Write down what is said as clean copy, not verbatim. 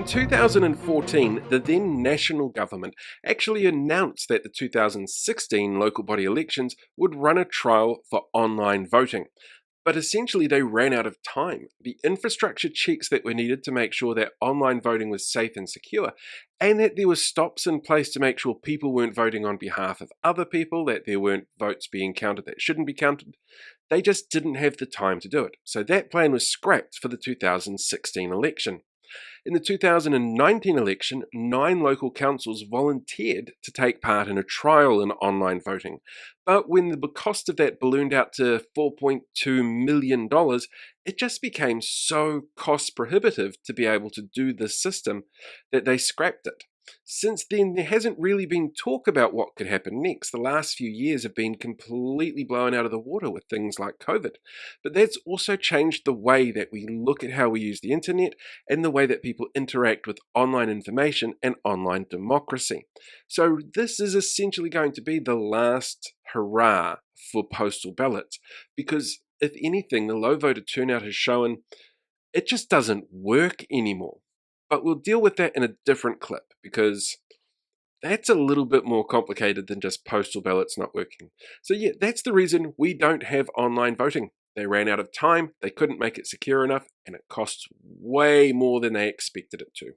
2014, the then national government actually announced that the 2016 local body elections would run a trial for online voting. But essentially, they ran out of time. The infrastructure checks that were needed to make sure that online voting was safe and secure, and that there were stops in place to make sure people weren't voting on behalf of other people, that there weren't votes being counted that shouldn't be counted. They just didn't have the time to do it. So that plan was scrapped for the 2016 election. In the 2019 election, 9 local councils volunteered to take part in a trial in online voting. But when the cost of that ballooned out to $4.2 million, it just became so cost prohibitive to be able to do this system that they scrapped it. Since then, there hasn't really been talk about what could happen next. The last few years have been completely blown out of the water with things like COVID. But that's also changed the way that we look at how we use the internet and the way that people interact with online information and online democracy. So this is essentially going to be the last hurrah for postal ballots, because if anything, the low voter turnout has shown it just doesn't work anymore. But we'll deal with that in a different clip, because that's a little bit more complicated than just postal ballots not working. So yeah, that's the reason we don't have online voting. They ran out of time, they couldn't make it secure enough, and it costs way more than they expected it to.